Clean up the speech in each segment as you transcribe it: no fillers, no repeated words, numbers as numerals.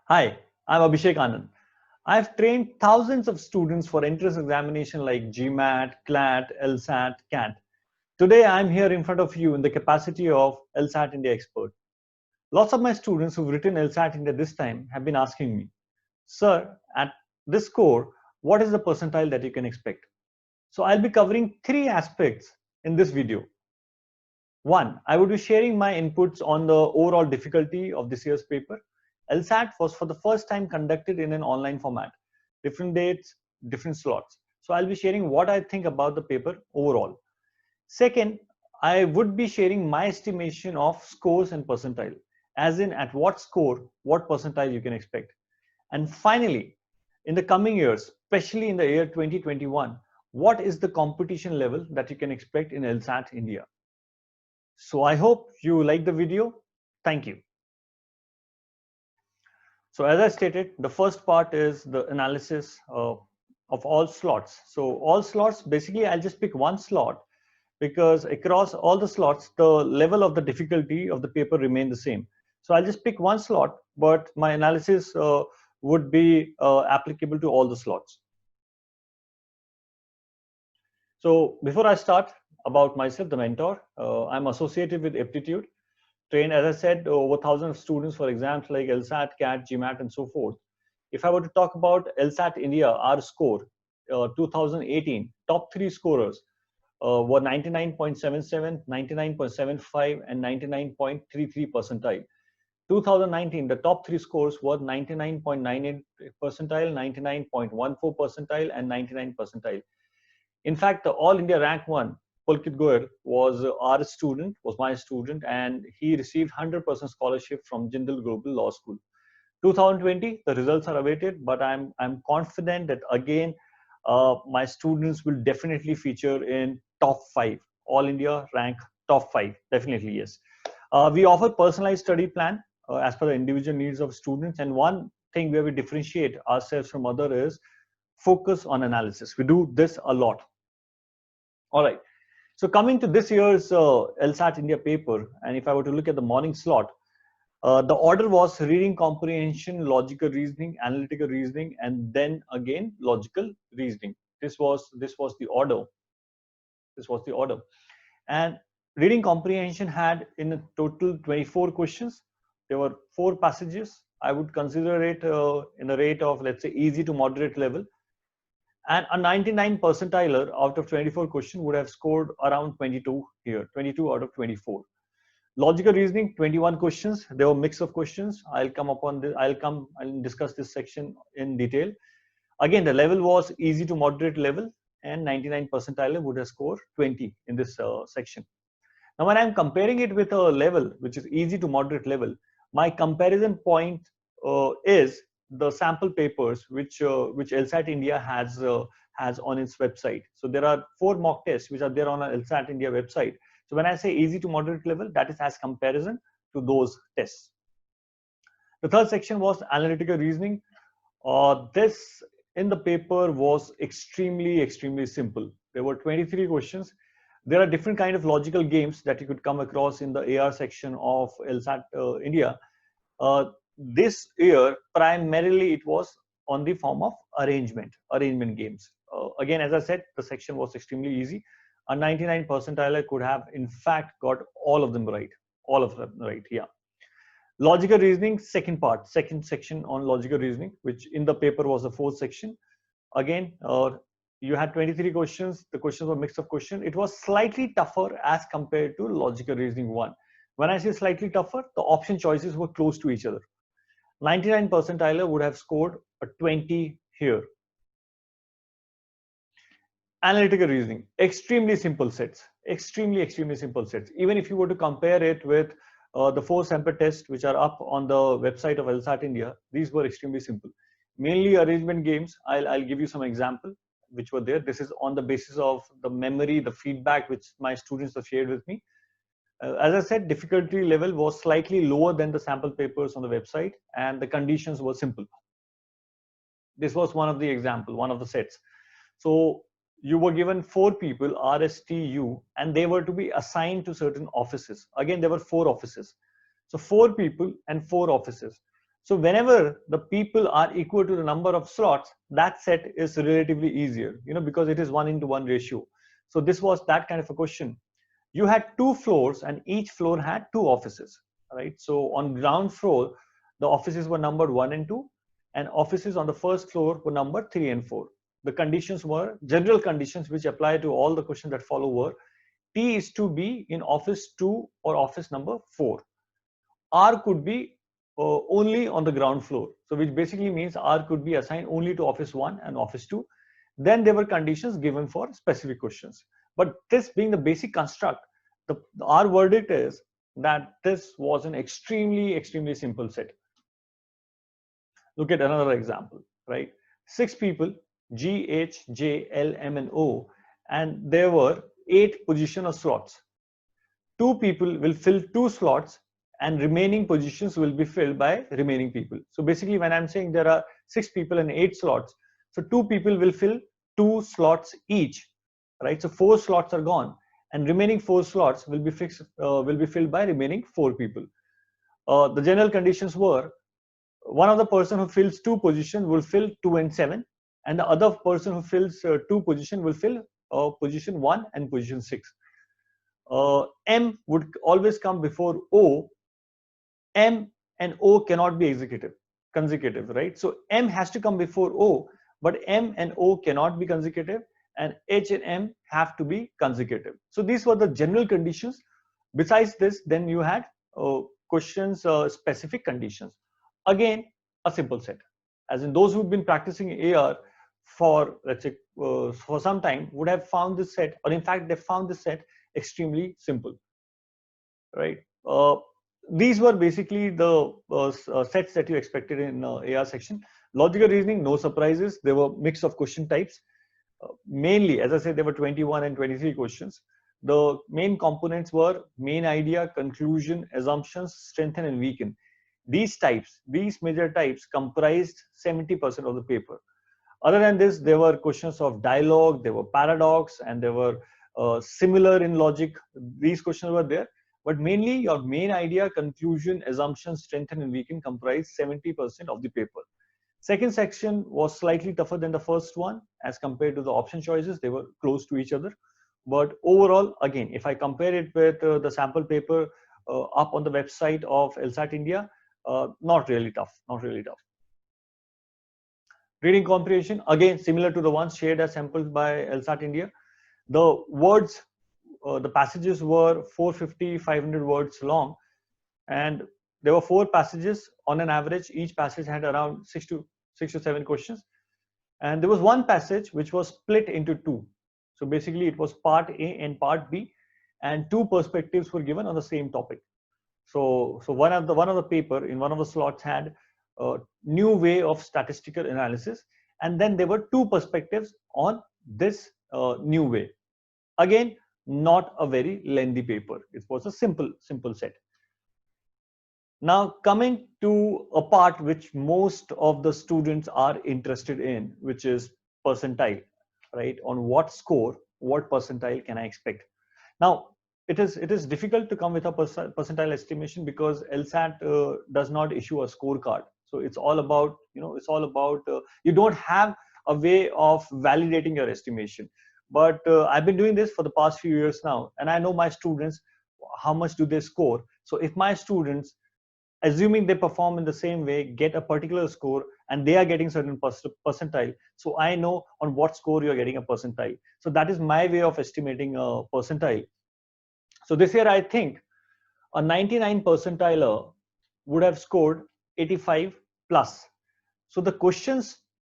Hi, I'm Abhishek Anand. I've trained thousands of students for entrance examination like GMAT, CLAT, LSAT, CAT. Today, I'm here in front of you in the capacity of LSAT India expert. Lots of my students who've written LSAT India this time have been asking me, Sir, at this score, what is the percentile that you can expect? So I'll be covering three aspects in this video. One, I would be sharing my inputs on the overall difficulty of this year's paper. LSAT was for the first time conducted in an online format, different dates, different slots. So I'll be sharing what I think about the paper overall. Second, I would be sharing my estimation of scores and percentile, as in at what score, what percentile you can expect. And finally, in the coming years, especially in the year 2021, what is the competition level that you can expect in LSAT India? So I hope you like the video. Thank you. So as I stated, the first part is the analysis of all slots. So all slots, basically I'll just pick one slot because across all the slots, the level of the difficulty of the paper remain the same. So I'll just pick one slot, but my analysis would be applicable to all the slots. So before I start about myself, the mentor, I'm associated with Aptitude, trained, as I said, over thousands of students for exams like LSAT, CAT, GMAT, and so forth. If I were to talk about LSAT India, our score, 2018, top three scorers were 99.77, 99.75, and 99.33 percentile. 2019, the top three scores were 99.98 percentile, 99.14 percentile, and 99 percentile. In fact, the All India Rank 1, Pulkit Goyal, was our student, was my student, and he received 100% scholarship from Jindal Global Law School. 2020, the results are awaited, but I'm confident that again, my students will definitely feature in top 5, All India Rank top 5, definitely yes. We offer personalized study plan as per the individual needs of students, and one thing where we differentiate ourselves from other is focus on analysis. We do this a lot. All right. So coming to this year's LSAT India paper, and if I were to look at the morning slot, the order was reading comprehension, logical reasoning, analytical reasoning, and then again logical reasoning. This was the order. This was the order. And reading comprehension had in a total 24 questions. There were 4 passages. I would consider it in a rate of, let's say, easy to moderate level. And a 99 percentiler out of 24 questions would have scored around 22 here, 22 out of 24. Logical reasoning, 21 questions. There were mix of questions. I'll come upon this. I'll discuss this section in detail. Again, the level was easy to moderate level, and 99 percentiler would have scored 20 in this section. Now, when I'm comparing it with a level which is easy to moderate level, my comparison point is the sample papers which LSAT India has on its website. So there are 4 mock tests which are there on LSAT India website. So when I say easy to moderate level, that is as comparison to those tests. The third section was analytical reasoning. This in the paper was extremely simple. There were 23 questions. There are different kind of logical games that you could come across in the AR section of LSAT India. This year, primarily it was on the form of arrangement games. Again, as I said, the section was extremely easy. A 99 percentile could have, in fact, got all of them right. All of them right, yeah. Logical reasoning, second section on logical reasoning, which in the paper was the 4th section. Again, you had 23 questions. The questions were mix of questions. It was slightly tougher as compared to logical reasoning 1. When I say slightly tougher, the option choices were close to each other. 99 percentiler would have scored a 20 here. Analytical reasoning, extremely simple sets, extremely simple sets. Even if you were to compare it with the 4 sample tests which are up on the website of LSAT India, these were extremely simple. Mainly arrangement games. I'll give you some example which were there. This is on the basis of the memory, the feedback which my students have shared with me. As I said, difficulty level was slightly lower than the sample papers on the website, and the conditions were simple. This was one of the example, one of the sets. So you were given 4 people, RSTU, and they were to be assigned to certain offices. Again, there were 4 offices. So 4 people and 4 offices. So whenever the people are equal to the number of slots, that set is relatively easier, because it is 1:1 ratio. So this was that kind of a question. You had 2 floors and each floor had 2 offices, right? So on ground floor, the offices were numbered 1 and 2, and offices on the first floor were numbered 3 and 4. The conditions were general conditions which apply to all the questions that follow were T is to be in office 2 or office number 4. R could be only on the ground floor. So which basically means R could be assigned only to office 1 and office 2. Then there were conditions given for specific questions. But this being the basic construct, our verdict is that this was an extremely simple set. Look at another example, right? 6 people, G, H, J, L, M, and O, and there were 8 position or slots. 2 people will fill 2 slots and remaining positions will be filled by remaining people. So basically when I'm saying there are 6 people and 8 slots, so 2 people will fill 2 slots each, right? So 4 slots are gone and remaining 4 slots will be filled by remaining 4 people. The general conditions were one of the person who fills 2 positions will fill 2 and 7, and the other person who fills 2 position will fill position 1 and position 6. M would always come before O. M and O cannot be consecutive, right? So M has to come before O, but M and O cannot be consecutive, and H and M have to be consecutive. So these were the general conditions. Besides this, then you had questions, specific conditions. Again, a simple set. As in those who've been practicing AR for, let's say, for some time would have found this set, or in fact, they found this set extremely simple, right? These were basically the sets that you expected in AR section. Logical reasoning, no surprises. There were mix of question types. Mainly, as I said, there were 21 and 23 questions. The main components were main idea, conclusion, assumptions, strengthen, and weaken. These major types comprised 70% of the paper. Other than this, there were questions of dialogue, there were paradox, and there were similar in logic. These questions were there. But mainly your main idea, conclusion, assumption, strengthen, and weaken comprised 70% of the paper. Second section was slightly tougher than the first one as compared to the option choices. They were close to each other. But overall, again, if I compare it with the sample paper up on the website of LSAT India, not really tough. Reading comprehension, again, similar to the ones shared as samples by LSAT India. The words, the passages were 450, 500 words long, and there were 4 passages on an average. Each passage had around 6 to 7 questions, and there was one passage which was split into 2. So basically, it was part A and part B, and 2 perspectives were given on the same topic. So one of the paper in one of the slots had a new way of statistical analysis, and then there were 2 perspectives on this new way. Again, not a very lengthy paper. It was a simple set. Now coming to a part which most of the students are interested in, which is percentile, right? On what score, what percentile can I expect? Now it is difficult to come with a percentile estimation because LSAT does not issue a scorecard. So it's all about, you don't have a way of validating your estimation. But I've been doing this for the past few years now, and I know my students, how much do they score. So if my students, assuming they perform in the same way, get a particular score and they are getting certain percentile, so I know on what score you're getting a percentile. So that is my way of estimating a percentile. So this year, I think a 99 percentiler would have scored 85 plus. So the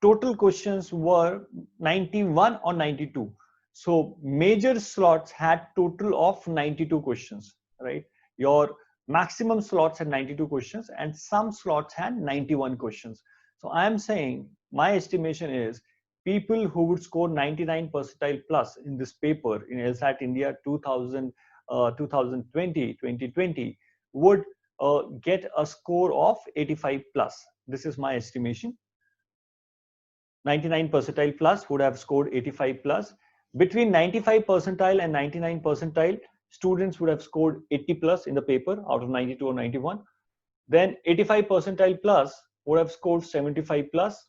total questions were 91 or 92. So major slots had total of 92 questions, right? Your maximum slots had 92 questions and some slots had 91 questions. So I am saying my estimation is people who would score 99 percentile plus in this paper in LSAT India 2020 would get a score of 85 plus. This is my estimation. 99 percentile plus would have scored 85 plus. Between 95 percentile and 99 percentile, students would have scored 80 plus in the paper out of 92 or 91. Then 85 percentile plus would have scored 75 plus,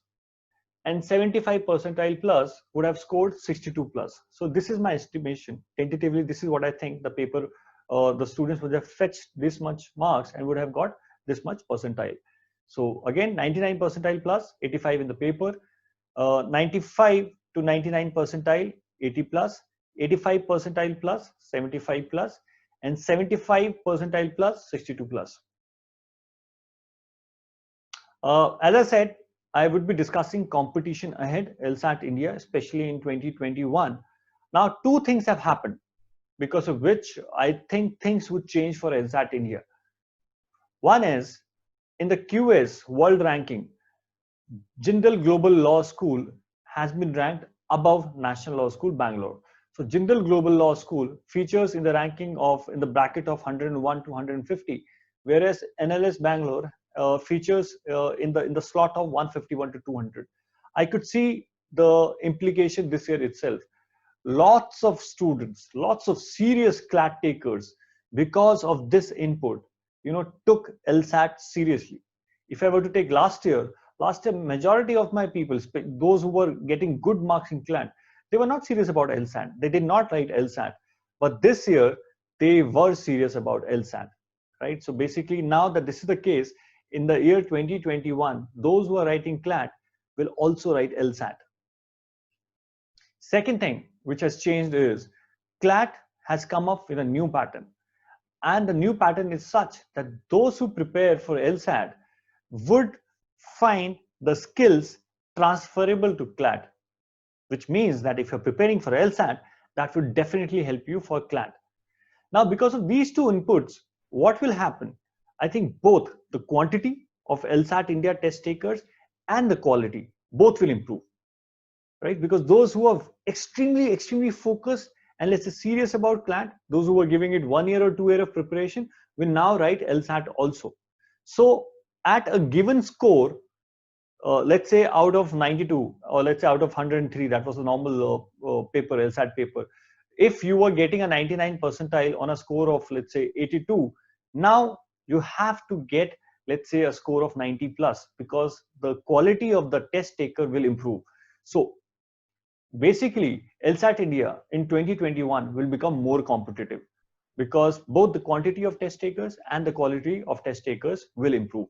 and 75 percentile plus would have scored 62 plus. So this is my estimation. Tentatively, this is what I think the paper, the students would have fetched this much marks and would have got this much percentile. So again, 99 percentile plus, 85 in the paper, 95 to 99 percentile, 80 plus, 85 percentile plus, 75 plus, and 75 percentile plus, 62 plus. As I said, I would be discussing competition ahead, LSAT India, especially in 2021. Now, two things have happened because of which I think things would change for LSAT India. One is, in the QS world ranking, Jindal Global Law School has been ranked above National Law School, Bangalore. So Jindal Global Law School features in the ranking of, in the bracket of 101 to 150, whereas NLS Bangalore features in the slot of 151 to 200. I could see the implication this year itself. Lots of students, lots of serious CLAT takers, because of this input, took LSAT seriously. If I were to take last year, majority of my people, those who were getting good marks in CLAT, they were not serious about LSAT. They did not write LSAT. But this year, they were serious about LSAT, right? So basically, now that this is the case, in the year 2021, those who are writing CLAT will also write LSAT. Second thing which has changed is CLAT has come up with a new pattern. And the new pattern is such that those who prepare for LSAT would find the skills transferable to CLAT, which means that if you're preparing for LSAT, that would definitely help you for CLAT. Now, because of these two inputs, what will happen? I think both the quantity of LSAT India test takers and the quality, both will improve, right? Because those who are extremely focused and let's say serious about CLAT, those who are giving it 1 year or 2 year of preparation will now write LSAT also. So at a given score, let's say out of 92 or let's say out of 103, that was the normal paper, LSAT paper. If you were getting a 99 percentile on a score of let's say 82, now you have to get let's say a score of 90 plus, because the quality of the test taker will improve. So basically, LSAT India in 2021 will become more competitive because both the quantity of test takers and the quality of test takers will improve.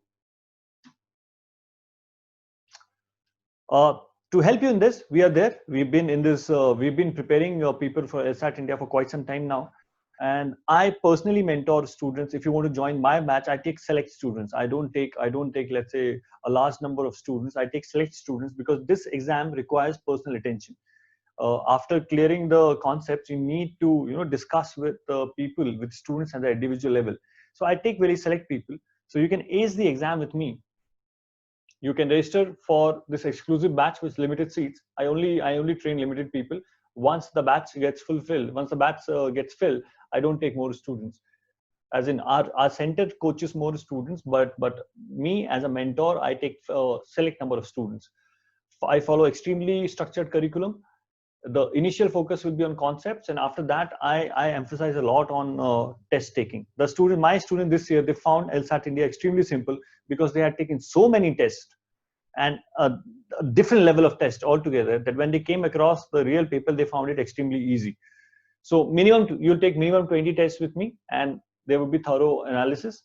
To help you in this, we are there. We've been in this. We've been preparing people for LSAT India for quite some time now, and I personally mentor students. If you want to join my batch, I take select students. I don't take let's say a large number of students. I take select students because this exam requires personal attention. After clearing the concepts, you need to discuss with people, with students at the individual level. So I take very select people. So you can ace the exam with me. You can register for this exclusive batch with limited seats. I only train limited people. Once the batch gets fulfilled, once the batch gets filled, I don't take more students. As in our center coaches more students, but me as a mentor, I take a select number of students. I follow extremely structured curriculum. The initial focus will be on concepts, and after that I emphasize a lot on test taking. My student this year, they found LSAT India extremely simple because they had taken so many tests and a different level of test altogether, that when they came across the real paper, they found it extremely easy. So you'll take minimum 20 tests with me, and there will be thorough analysis,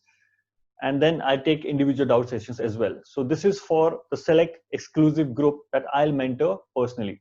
and then I take individual doubt sessions as well. So this is for the select exclusive group that I'll mentor personally.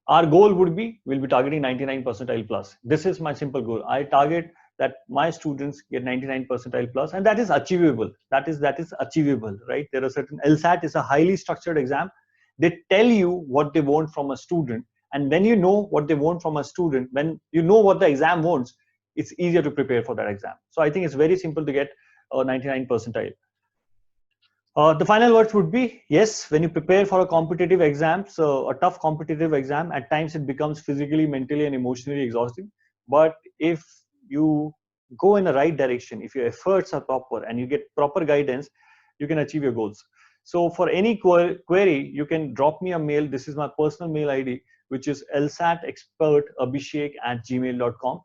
Our goal we'll be targeting 99 percentile plus. This is my simple goal. I target that my students get 99 percentile plus, and that is achievable. That is achievable, right? There are certain, LSAT is a highly structured exam. They tell you what they want from a student, and when you know what they want from a student, when you know what the exam wants, it's easier to prepare for that exam. So I think it's very simple to get 99 percentile. The final words would be, yes, when you prepare for a competitive exam, so a tough competitive exam, at times it becomes physically, mentally, and emotionally exhausting. But if you go in the right direction, if your efforts are proper and you get proper guidance, you can achieve your goals. So for any query, you can drop me a mail. This is my personal mail ID, which is lsatexpertabhishek@gmail.com.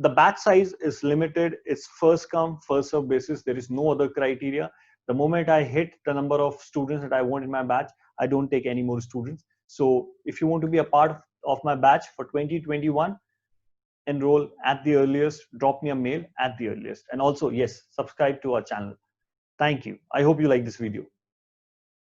the batch size is limited. It's first come, first serve basis. There is no other criteria. The moment I hit the number of students that I want in my batch, I don't take any more students. So if you want to be a part of my batch for 2021, enroll at the earliest, drop me a mail at the earliest. And also, yes, subscribe to our channel. Thank you. I hope you like this video.